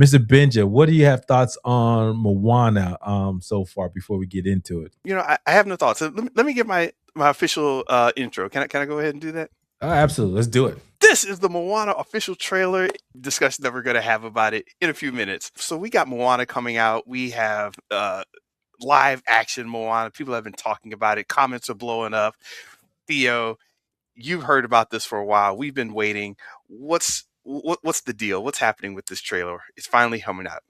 Mr. Benja, what do you have thoughts on Moana so far before we get into it? I have no thoughts. So let me give my official intro. Can I go ahead and do that? Absolutely. Let's do it. This is the Moana official trailer discussion that we're going to have about it in a few minutes. So we got Moana coming out. We have live action Moana. People have been talking about it. Comments are blowing up. Theo, you've heard about this for a while. We've been waiting. What's the deal? What's happening with this trailer? It's finally coming out.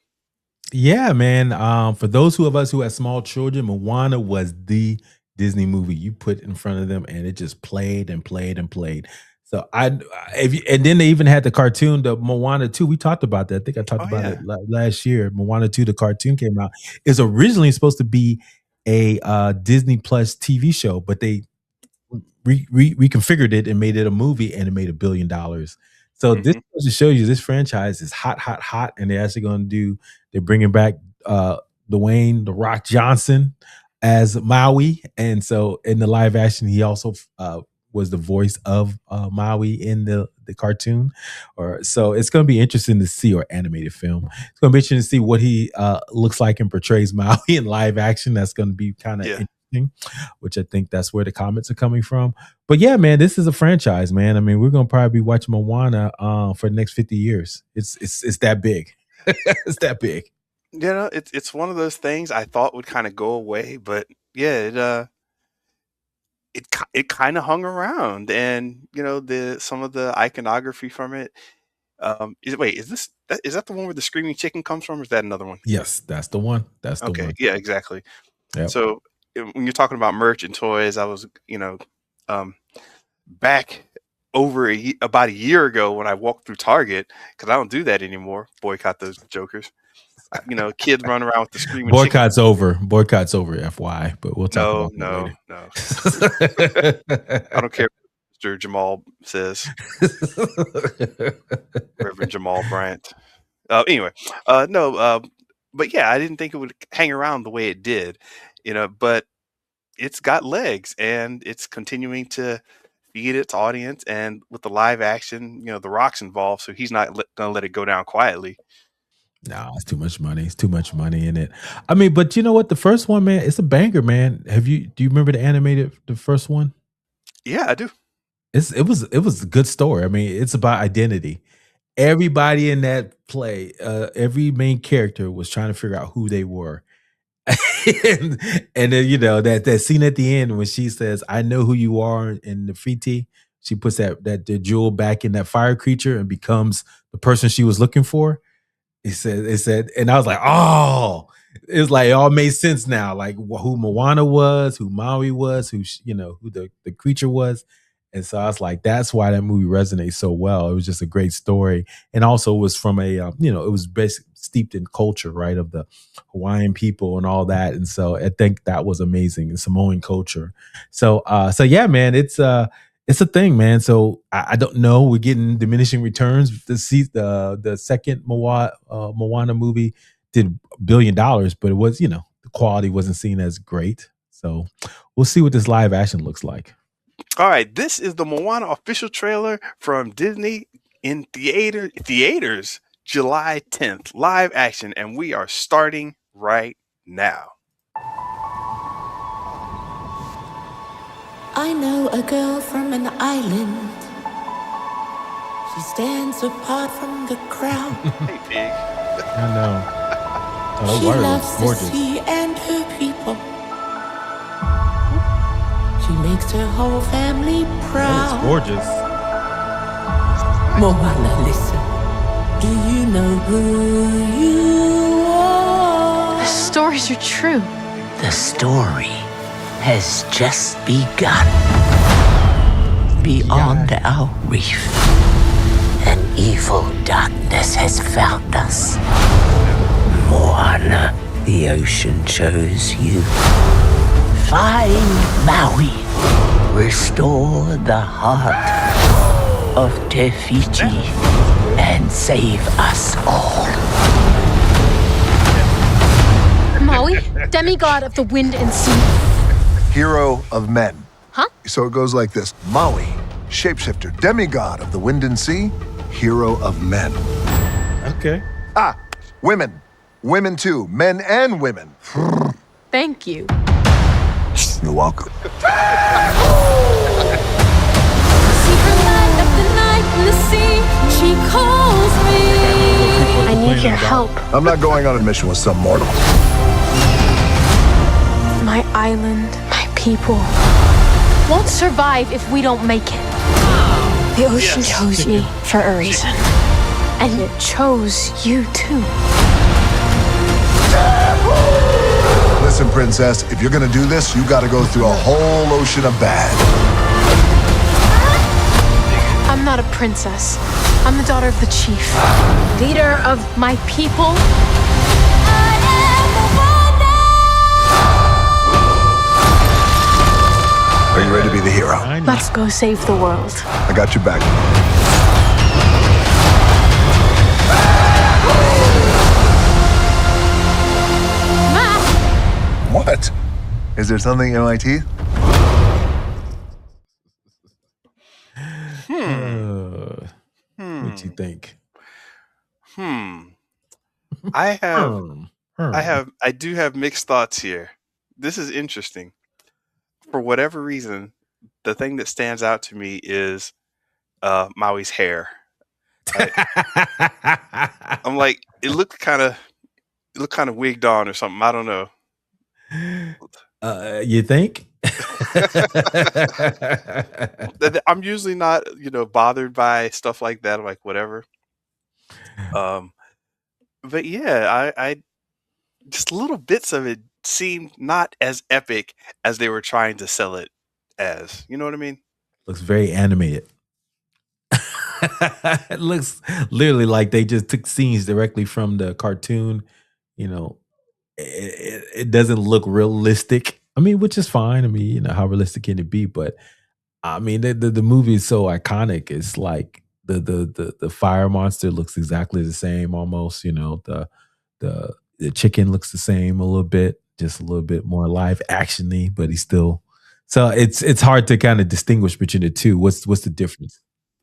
Yeah, man. For those of us who have small children, Moana was the Disney movie you put in front of them, and it just played and played and played. So and then they even had the cartoon, the Moana 2. We talked about that. I think I talked about it last year. Moana 2, the cartoon came out. It's originally supposed to be a Disney Plus TV show, but they reconfigured it and made it a movie, and it made $1 billion. So this just shows you this franchise is hot, hot, hot, and they're actually going to do. They're bringing back Dwayne "The Rock" Johnson as Maui, and so in the live action, he also was the voice of Maui in the cartoon. So it's going to be interesting to see, or animated film. It's going to be interesting to see what he looks like and portrays Maui in live action. That's going to be kind of interesting, which I think that's where the comments are coming from. But yeah, man, this is a franchise, man. I mean, we're going to probably be watching Moana for the next 50 years. It's that big. It's that big. It's one of those things I thought would kind of go away, but yeah, it kind of hung around, and some of the iconography from it. Is that the one where the screaming chicken comes from, or is that another one? Yes, that's the one. That's the one. Yeah, exactly. Yep. So when you're talking about merch and toys, I was back about a year ago when I walked through Target, because I don't do that anymore. Boycott those jokers. Kids run around with the screaming Boycott's chicken. over. Boycott's over, FY. But we'll talk about that later. I don't care what Mr. Jamal says. Reverend Jamal Bryant. Anyway, but yeah, I didn't think it would hang around the way it did, but it's got legs, and it's continuing to feed its audience. And with the live action, The Rock's involved, so he's not going to let it go down quietly. No, it's too much money. It's too much money in it. I mean, but you know what? The first one, man, it's a banger, man. Do you remember the first one? Yeah, I do. It was a good story. I mean, it's about identity. Everybody in that play, every main character was trying to figure out who they were. and then that scene at the end when she says, "I know who you are," in the Fiti, she puts the jewel back in that fire creature and becomes the person she was looking for. It said, and I was like, oh, it's like it all made sense now. Like who Moana was, who Maui was, who the creature was. And so I was like, that's why that movie resonates so well. It was just a great story. And also it was from it was basically steeped in culture, right, of the Hawaiian people and all that. And so I think that was amazing, in Samoan culture. So yeah, man, it's a thing, man. So I don't know. We're getting diminishing returns. The second Moana movie did $1 billion, but it was, the quality wasn't seen as great. So we'll see what this live action looks like. All right, this is the Moana official trailer from Disney in theaters July 10th, live action, and we are starting right now. I know a girl from an island. She stands apart from the crowd. Hey, pig. I know. She loves the sea and her people. She makes her whole family proud. It's gorgeous. Moana, listen. Do you know who you are? The stories are true. The story has just begun. Beyond our reef, an evil darkness has found us. Moana, the ocean chose you. Find Maui. Restore the heart of Te Fiti and save us all. Maui, demigod of the wind and sea. Hero of men. Huh? So it goes like this. Maui, shapeshifter, demigod of the wind and sea, hero of men. Okay. Women. Women too. Men and women. Thank you. You're welcome. See her light up the night in the sea. She calls me. I need your help. I'm not going on a mission with some mortal. My island, my people won't survive if we don't make it. The ocean chose me for a reason. And it chose you too. Listen, princess, if you're gonna do this, you gotta go through a whole ocean of bad. I'm not a princess. I'm the daughter of the chief, leader of my people. Are you ready to be the hero? Let's go save the world. I got your back. Ma! What? Is there something in my teeth? What you think? I do have mixed thoughts here. This is interesting. For whatever reason, the thing that stands out to me is Maui's hair. I'm like, it looked kind of wigged on or something. I don't know. You think? I'm usually not, bothered by stuff like that. I'm like, whatever. But yeah, I just little bits of it seemed not as epic as they were trying to sell it as. You know what I mean? Looks very animated. It looks literally like they just took scenes directly from the cartoon. It doesn't look realistic. I mean, which is fine. I mean, how realistic can it be? But I mean, the movie is so iconic. It's like the fire monster looks exactly the same almost. The chicken looks the same a little bit, just a little bit more live actiony, but he's still. So it's hard to kind of distinguish between the two. What's the difference?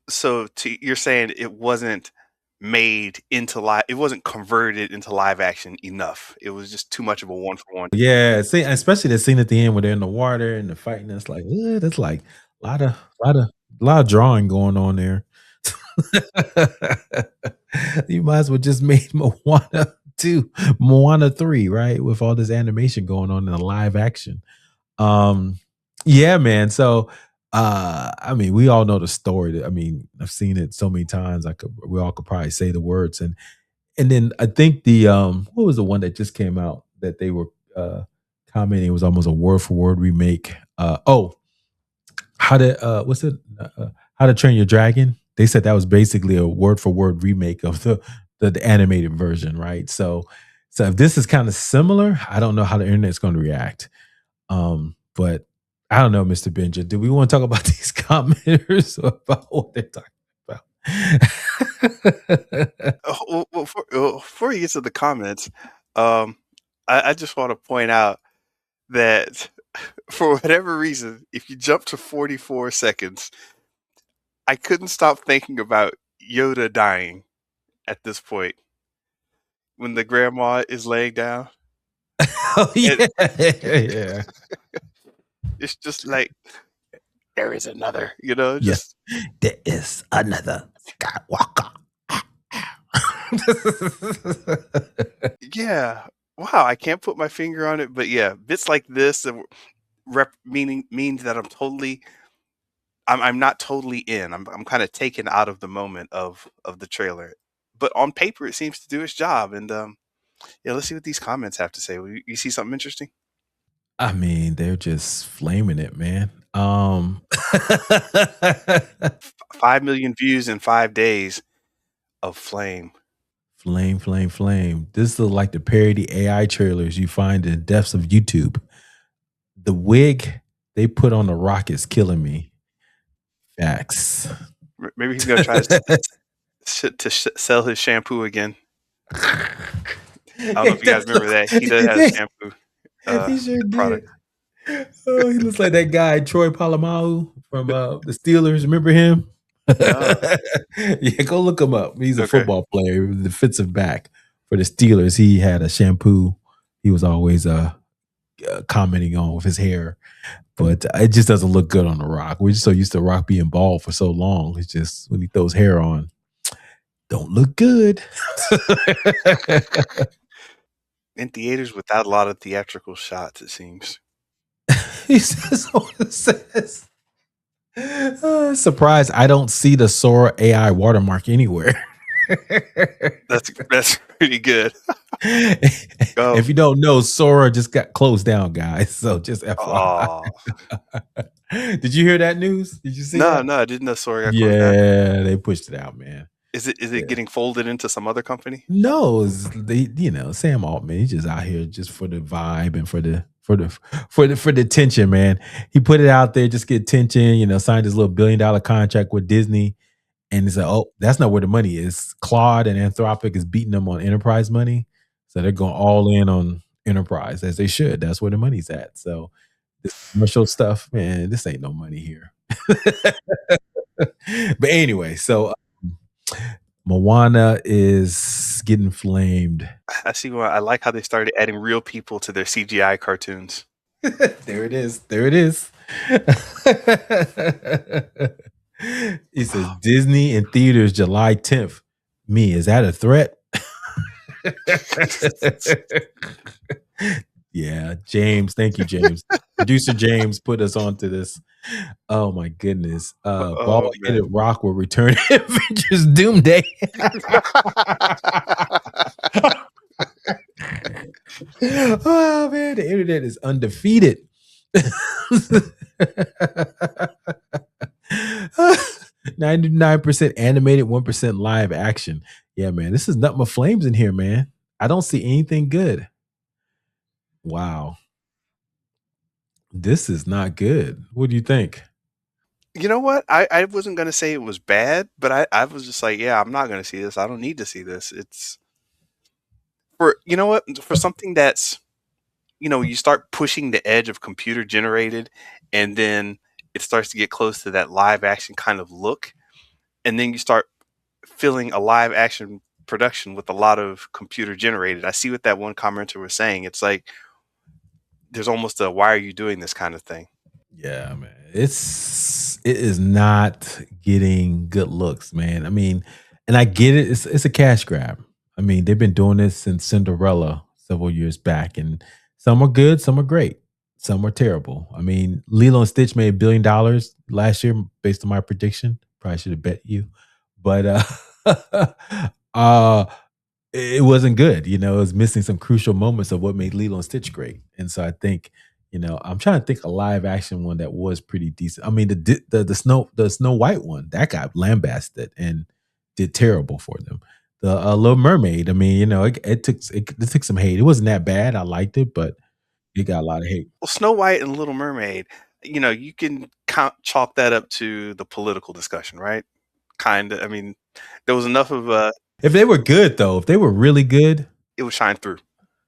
So you're saying it wasn't made into live, it wasn't converted into live action enough. It was just too much of a one for one. Yeah, see, especially the scene at the end where they're in the water and the fighting. It's like, that's like a lot of drawing going on there. You might as well just made Moana 2, Moana 3, right? With all this animation going on in the live action. Yeah, man. So I mean, we all know the story. I mean, I've seen it so many times. We all could probably say the words. And then I think the what was the one that just came out that they were commenting, it was almost a word for word remake. How to Train Your Dragon. They said that was basically a word for word remake of the animated version, right? So if this is kind of similar, I don't know how the internet's going to react. But I don't know, Mr. Benja. Do we want to talk about these commenters or about what they're talking about? Before you get to the comments, I just want to point out that for whatever reason, if you jump to 44 seconds, I couldn't stop thinking about Yoda dying at this point when the grandma is laying down. Oh, yeah. Yeah. It's just like, there is another, Yes, there is another Skywalker. Yeah. Wow, I can't put my finger on it, but yeah, bits like this means that I'm not totally in. I'm kind of taken out of the moment of the trailer. But on paper it seems to do its job. And yeah, let's see what these comments have to say. You see something interesting? I mean, they're just flaming it, man. 5 million views in 5 days of flame. Flame. This is like the parody AI trailers you find in the depths of YouTube. The wig they put on the Rock is killing me. Facts. Maybe he's gonna try to sell his shampoo again. I don't know if you guys remember that. He does have a shampoo. He sure product. did. Oh, he looks like that guy Troy Polamalu from the Steelers. Remember him? No. Yeah, go look him up. He's a football player, defensive back for the Steelers. He had a shampoo he was always commenting on with his hair, but it just doesn't look good on The Rock. We're just so used to Rock being bald for so long. It's just when he throws hair on, don't look good. In theaters without a lot of theatrical shots, it seems. He says what it says. Surprised I don't see the Sora AI watermark anywhere. That's pretty good. If you don't know, Sora just got closed down, guys. So just FYI. Did you hear that news? Did you see that? No, I didn't know Sora got closed down. Yeah, they pushed it out, man. Is it getting folded into some other company? No, Sam Altman. He's just out here just for the vibe and for the tension, man. He put it out there, just get attention. Signed his little $1 billion contract with Disney, and he said, "Oh, that's not where the money is." Claude and Anthropic is beating them on enterprise money, so they're going all in on enterprise as they should. That's where the money's at. So this commercial stuff, man, this ain't no money here. But anyway, so. Moana is getting flamed. I see why. I like how they started adding real people to their CGI cartoons. There it is. There it is. He says Disney in theaters July 10th. Me, is that a threat? Yeah, James. Thank you, James. Producer James put us onto this. Oh my goodness. Bald-headed Rock will return Avengers Doomsday. Oh man, the internet is undefeated. 99% animated, 1% live action. Yeah, man. This is nothing but flames in here, man. I don't see anything good. Wow. This is not good. What do you think? You know what? I wasn't going to say it was bad, but I was just like, yeah, I'm not going to see this. I don't need to see this. It's for something that's, you start pushing the edge of computer generated, and then it starts to get close to that live action kind of look. And then you start filling a live action production with a lot of computer generated. I see what that one commenter was saying. It's like, there's almost a why are you doing this kind of thing. Yeah, man. It is not getting good looks, man. I mean, and I get it. It's a cash grab. I mean, they've been doing this since Cinderella several years back, and some are good, some are great, some are terrible. I mean, Lilo and Stitch made $1 billion last year based on my prediction. Probably should have bet you, but it wasn't good. It was missing some crucial moments of what made Lilo and Stitch great. And so I think, I'm trying to think a live action one that was pretty decent. I mean, the Snow White one that got lambasted and did terrible for them. The Little Mermaid. I mean, it took some hate. It wasn't that bad. I liked it, but it got a lot of hate. Well, Snow White and Little Mermaid, you can chalk that up to the political discussion, right? Kind of. I mean, there was enough of if they were good, though, if they were really good, it would shine through.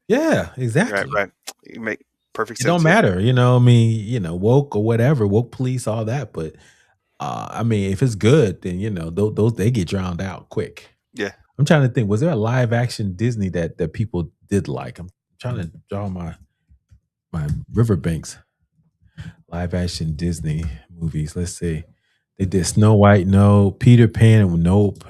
Yeah, exactly. Right. You make perfect sense. It don't matter, I mean, woke or whatever, woke police, all that. But I mean, if it's good, then those they get drowned out quick. Yeah. I'm trying to think, was there a live action Disney that people did like? I'm trying to draw my Riverbanks live action Disney movies. Let's see. They did Snow White, no. Peter Pan, nope.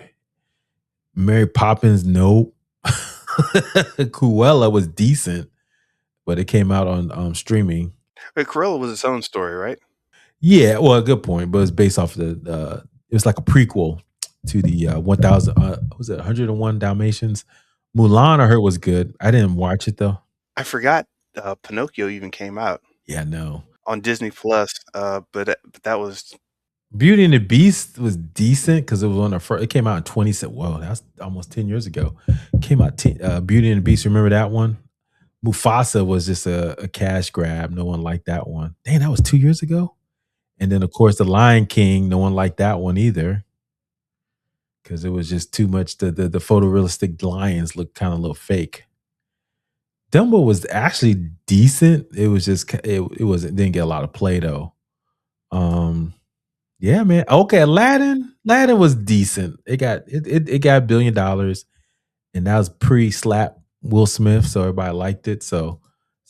Mary Poppins, nope. Cruella was decent, but it came out on streaming. But Cruella was its own story, right? Yeah, well, a good point, but it's based off it was like a prequel to the 1000 was it 101 Dalmatians. Mulan I heard was good. I didn't watch it though. I forgot Pinocchio even came out. Yeah, no. On Disney Plus, but that was Beauty and the Beast was decent because it was on the first. It came out in 2017. Whoa, that's almost 10 years ago. It came out. Beauty and the Beast. Remember that one? Mufasa was just a cash grab. No one liked that one. Dang, that was 2 years ago. And then of course the Lion King. No one liked that one either because it was just too much. The photorealistic lions looked kind of a little fake. Dumbo was actually decent. It was just didn't get a lot of play though. Yeah, man. Okay, Aladdin was decent. It got $1 billion, and that was pre-slap Will Smith, so everybody liked it. So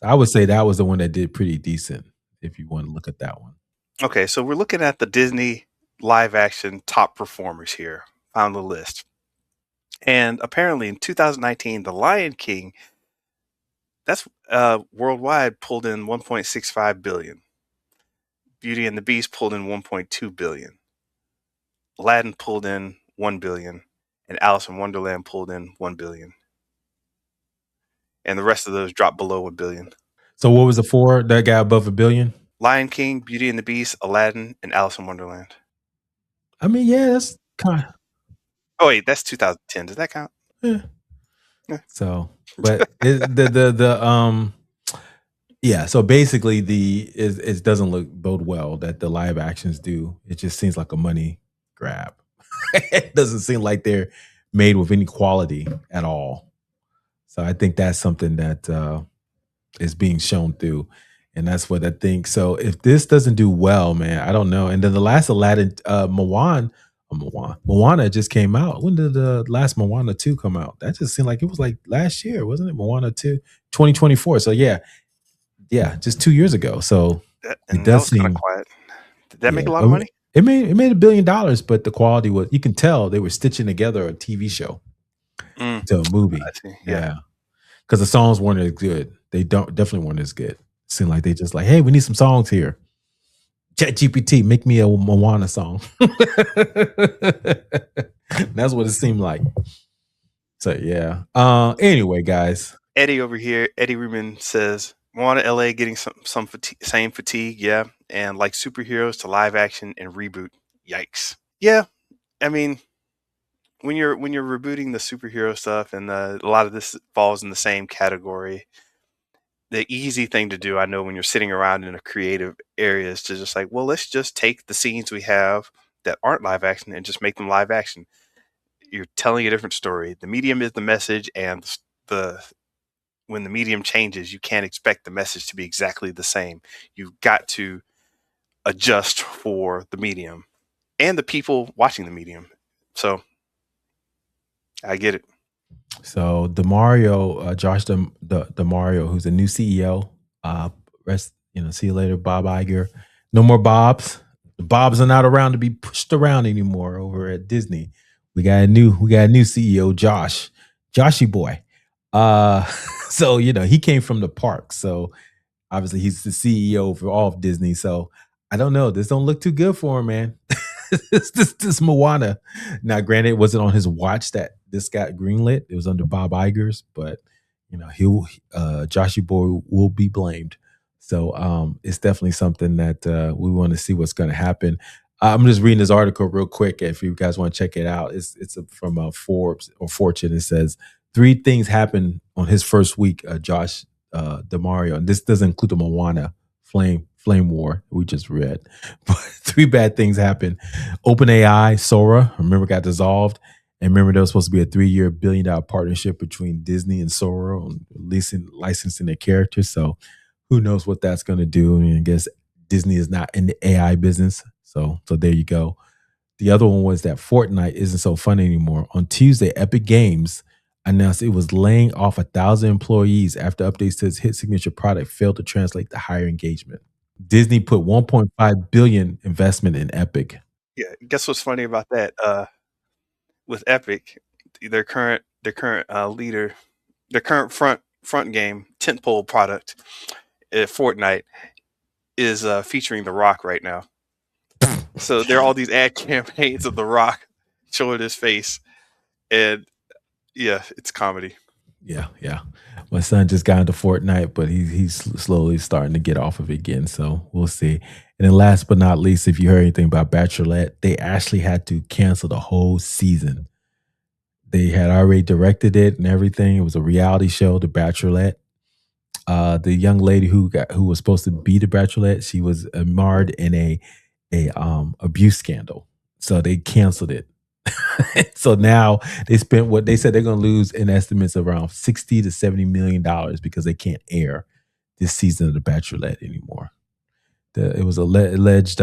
I would say that was the one that did pretty decent. If you want to look at that one. Okay, so we're looking at the Disney live action top performers here. Found the list. And apparently in 2019, The Lion King, that's worldwide, pulled in 1.65 billion. Beauty and the Beast pulled in 1.2 billion. Aladdin pulled in 1 billion. And Alice in Wonderland pulled in 1 billion. And the rest of those dropped below 1 billion. So what was the four that got above $1 billion? Lion King, Beauty and the Beast, Aladdin, and Alice in Wonderland. I mean, yeah, that's kind of. Oh wait, that's 2010. Does that count? Yeah. Yeah. So, but yeah. So basically, it doesn't bode well that the live actions do. It just seems like a money grab. It doesn't seem like they're made with any quality at all. So I think that's something that is being shown through. And that's what I think. So if this doesn't do well, man, I don't know. And then the last Aladdin, Moana just came out. When did the last Moana 2 come out? That just seemed like it was like last year, wasn't it? Moana 2, 2024. So yeah, just 2 years ago. So it does seem kind of quiet. Did that make a lot of money? It made $1 billion, but the quality was, you can tell they were stitching together a TV show to a movie. I see. Yeah. Because the songs weren't as good. They definitely weren't as good. It seemed like they just like, hey, we need some songs here. ChatGPT, make me a Moana song. That's what it seemed like. So yeah. Anyway, guys. Eddie over here, Eddie Rubin says Moana LA getting some same fatigue, yeah, and like superheroes to live action and reboot. Yikes. Yeah, I mean, when you're rebooting the superhero stuff, and a lot of this falls in the same category. The easy thing to do, I know, when you're sitting around in a creative area, is to just like, well, let's just take the scenes we have that aren't live action and just make them live action. You're telling a different story. The medium is the message, and when the medium changes, you can't expect the message to be exactly the same. You've got to adjust for the medium and the people watching the medium. So I get it. So DeMario, Josh DeMario, who's the new CEO, see you later, Bob Iger. No more Bobs. The Bobs are not around to be pushed around anymore over at Disney. We got a new CEO, Joshy boy. So he came from the park. So obviously he's the CEO for all of Disney. So I don't know. This don't look too good for him, man. this Moana. Now, granted, it wasn't on his watch that this got greenlit. It was under Bob Iger's, but Joshy boy will be blamed. So it's definitely something that we want to see what's going to happen. I'm just reading this article real quick. If you guys want to check it out, it's from Forbes or Fortune. It says 3 things happened on his first week. Josh DeMario, and this doesn't include the Moana flame war we just read, but 3 bad things happened. OpenAI, Sora, remember, got dissolved, and remember there was supposed to be a 3-year $1 billion partnership between Disney and Sora on licensing their characters. So who knows what that's going to do? I mean, I guess Disney is not in the AI business. So there you go. The other one was that Fortnite isn't so fun anymore. On Tuesday, Epic Games announced it was laying off 1,000 employees after updates to its hit signature product failed to translate to higher engagement. Disney put $1.5 billion investment in Epic. Yeah, guess what's funny about that? With Epic, their current leader, their current front game tentpole product, Fortnite, is featuring The Rock right now. So there are all these ad campaigns of The Rock showing his face, and yeah, it's comedy. Yeah. My son just got into Fortnite, but he's slowly starting to get off of it again. So we'll see. And then last but not least, if you heard anything about Bachelorette, they actually had to cancel the whole season. They had already directed it and everything. It was a reality show, The Bachelorette. The young lady who was supposed to be the Bachelorette, she was marred in a abuse scandal. So they canceled it. So now they spent what they said they're going to lose in estimates around $60 to $70 million because they can't air this season of The Bachelorette anymore. It was alleged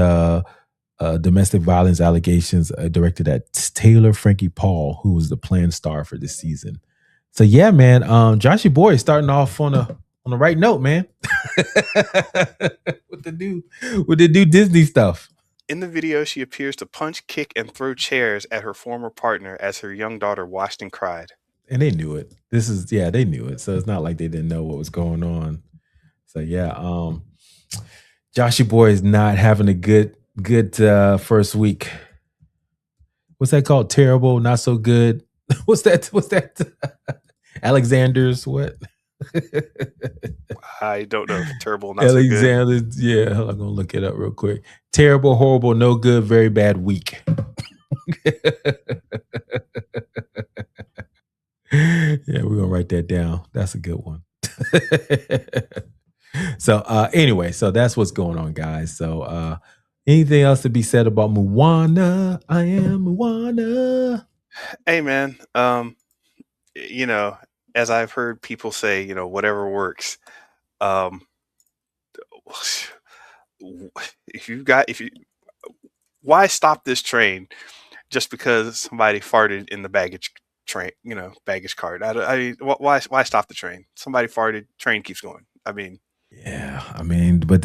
domestic violence allegations directed at Taylor Frankie Paul, who was the planned star for this season. So yeah, man. Joshy Boy is starting off on the right note, man. with the new Disney stuff. In the video, she appears to punch, kick, and throw chairs at her former partner as her young daughter watched and cried. And they knew it. They knew it. So it's not like they didn't know what was going on. So yeah, Joshy Boy is not having a good first week. What's that called? Terrible, not so good. What's that? Alexander's what? I don't know. Terrible, not so good. Alexander's, yeah. I'm gonna look it up real quick. Terrible, horrible, no good, very bad week. Yeah, we're gonna write that down. That's a good one. So anyway, so that's what's going on, guys. So anything else to be said about Moana? I am Moana. Hey man, you know, as I've heard people say, you know, whatever works. Why stop this train just because somebody farted in the baggage train, baggage cart? Why stop the train? Somebody farted, train keeps going. I mean, yeah, but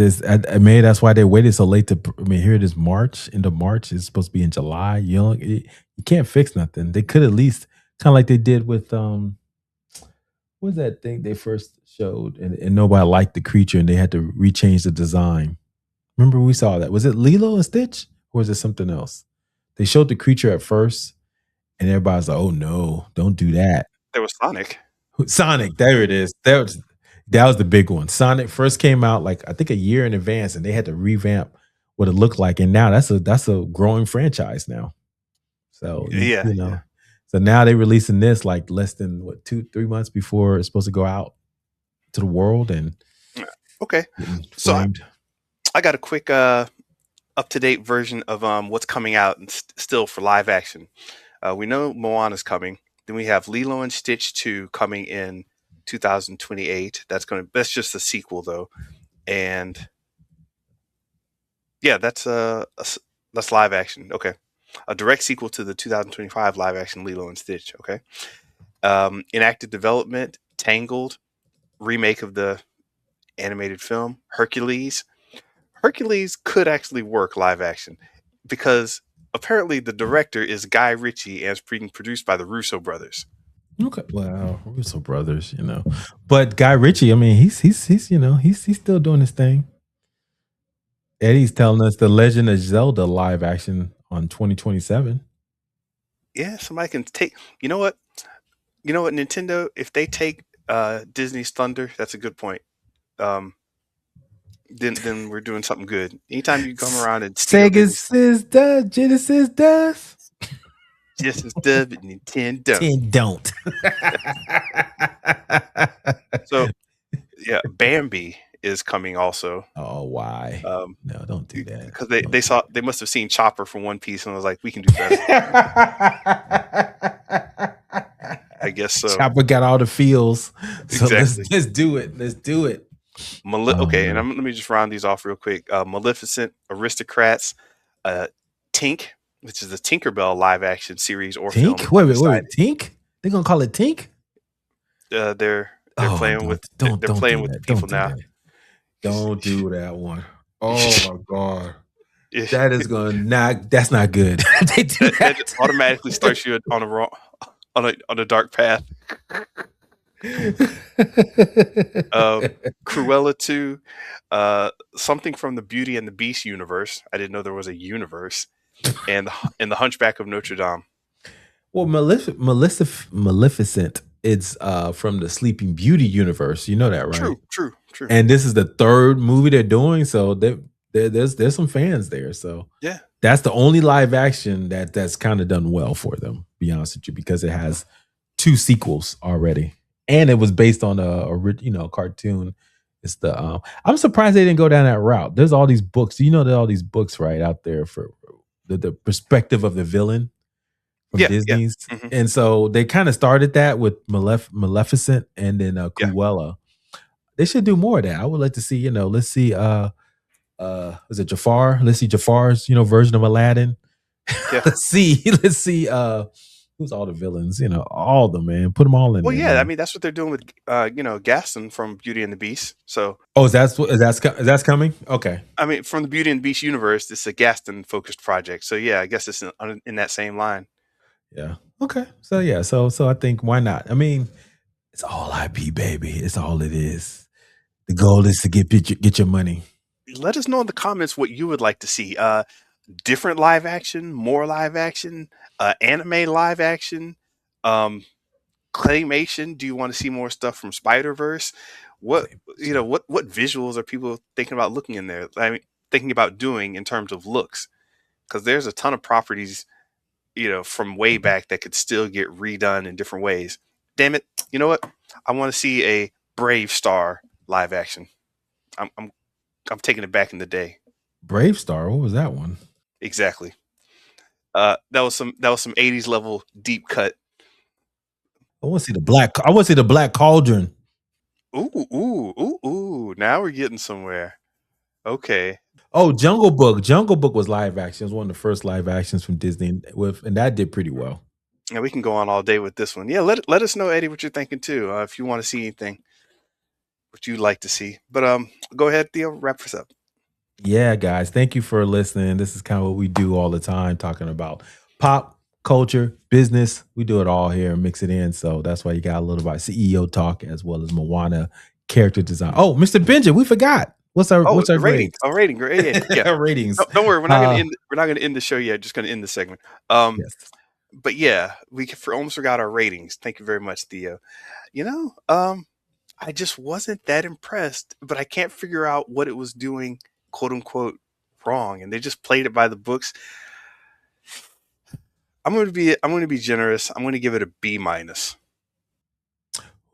maybe that's why they waited so late here it is March, end of March. It's supposed to be in July. You can't fix nothing. They could at least kind of like they did with what's that thing they first showed and nobody liked the creature and they had to rechange the design. Remember we saw that. Was it Lilo and Stitch or was it something else? They showed the creature at first and everybody's like, oh no, don't do that. There was Sonic. Sonic, there it is. That was the big one. Sonic first came out like I think a year in advance and they had to revamp what it looked like. And now that's a growing franchise now. So yeah. So now they're releasing this like less than 2-3 months before it's supposed to go out to the world. And okay, so I got a quick up-to-date version of what's coming out and still for live action. We know Moana's coming. Then we have Lilo and Stitch 2 coming in 2028. That's just a sequel though, and yeah, that's live action. Okay. A direct sequel to the 2025 live-action Lilo and Stitch. Okay, in active development, Tangled, remake of the animated film Hercules. Hercules could actually work live-action because apparently the director is Guy Ritchie and it's being produced by the Russo brothers. Okay, well, Russo brothers, but Guy Ritchie, he's still doing his thing. Eddie's telling us the Legend of Zelda live action on 2027. Yeah, somebody can take. You know what, Nintendo? If they take Disney's thunder, that's a good point. Then we're doing something good. Anytime you come around and Sega says does, Genesis does. Genesis does, but Nintendo don't. So yeah, Bambi is coming also. Oh, why? No, don't do that. Because they must have seen Chopper from One Piece and was like, we can do better. I guess so. Chopper got all the feels. So exactly. Let's do it. Let's do it. Okay, and let me just round these off real quick. Maleficent, Aristocrats, Tink, which is the Tinkerbell live action series or Tink? film. Wait, Tink? They're gonna call it Tink? They're playing with people now. Don't do that one. Oh my god, that is that's not good. They do that. It automatically starts you on a dark path. Cruella 2, something from the Beauty and the Beast universe. I didn't know there was a universe, and the Hunchback of Notre Dame. Well, Maleficent. It's from the Sleeping Beauty universe. You know that, right? True. And this is the third movie they're doing, so there's some fans there. So yeah, that's the only live action that's kind of done well for them. To be honest with you, because it has 2 sequels already, and it was based on a cartoon. It's the I'm surprised they didn't go down that route. There's all these books. There are all these books right out there for the perspective of the villain. From Disney's. Yeah. Mm-hmm. And so they kind of started that with Maleficent and then Cruella. They should do more of that. I would like to see, let's see was it Jafar? Let's see Jafar's, version of Aladdin. Yeah. let's see Who's all the villains? You know, all of them, man. Put them all in Well, there, yeah, I man. mean that's what they're doing with Gaston from Beauty and the Beast. So Oh, that's coming? Okay. I mean, from the Beauty and the Beast universe, it's a Gaston focused project. So yeah, I guess it's in that same line. Yeah. Okay. So yeah. So I think why not? I mean, it's all IP, baby. It's all it is. The goal is to get your money. Let us know in the comments what you would like to see. Different live action, more live action, anime live action, claymation. Do you want to see more stuff from Spider-Verse? What what visuals are people thinking about looking in there? I mean, thinking about doing in terms of looks, because there's a ton of properties from way back that could still get redone in different ways. Damn it! You know what? I want to see a Brave Star live action. I'm taking it back in the day. Brave Star. What was that one? Exactly. That was some 80s level deep cut. I want to see the Black Cauldron. Ooh. Now we're getting somewhere. Okay. Oh, Jungle Book. Jungle Book was live action. It was one of the first live actions from Disney, and that did pretty well. Yeah, we can go on all day with this one. Yeah, let us know, Eddie, what you're thinking too. If you want to see anything, what you'd like to see. But go ahead, Theo, wrap us up. Yeah, guys, thank you for listening. This is kind of what we do all the time, talking about pop culture, business. We do it all here and mix it in. So that's why you got a little about CEO talk as well as Moana character design. Oh, Mr.Benja, we forgot. What's our rating? Rating, great. Yeah. Ratings. Don't worry, we're not gonna end the show yet. Just gonna end the segment. Yes. But yeah, we almost forgot our ratings. Thank you very much, Theo. I just wasn't that impressed, but I can't figure out what it was doing, quote unquote, wrong, and they just played it by the books. I'm going to be generous. I'm going to give it a B-.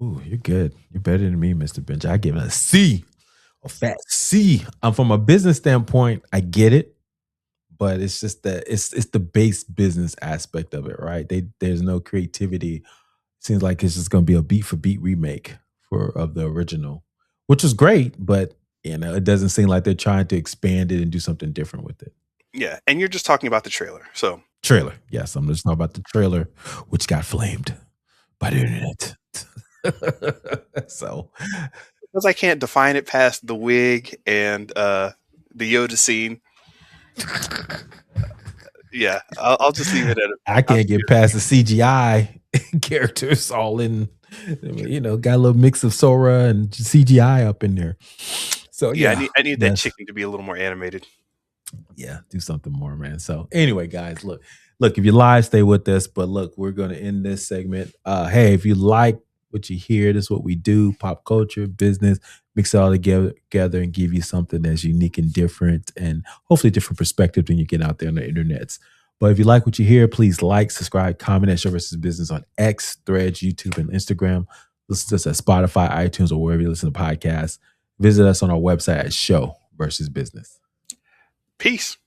Ooh, you're good. You're better than me, Mr. Benja. I give it a C, a fat C. From a business standpoint, I get it, but it's just that it's the base business aspect of it, right? There's no creativity. Seems like it's just going to be a beat for beat remake of the original, which is great, but it doesn't seem like they're trying to expand it and do something different with it. Yeah, and you're just talking about the trailer. So trailer, yes, I'm just talking about the trailer, which got flamed by the internet. So because I can't define it past the wig and the Yoda scene. Yeah, I'll just leave it at it. I can't get past the CGI characters all in. Got a little mix of Sora and CGI up in there. So yeah, I need that chicken to be a little more animated. Yeah, do something more, man. So anyway, guys, look, if you're live, stay with us. But look, we're going to end this segment. Hey, if you like what you hear, this is what we do: pop culture, business, mix it all together and give you something that's unique and different, and hopefully different perspective than you get out there on the internets. But if you like what you hear, please like, subscribe, comment at Show vs. Business on X, Threads, YouTube, and Instagram. Listen to us at Spotify, iTunes, or wherever you listen to podcasts. Visit us on our website at Show vs. Business. Peace.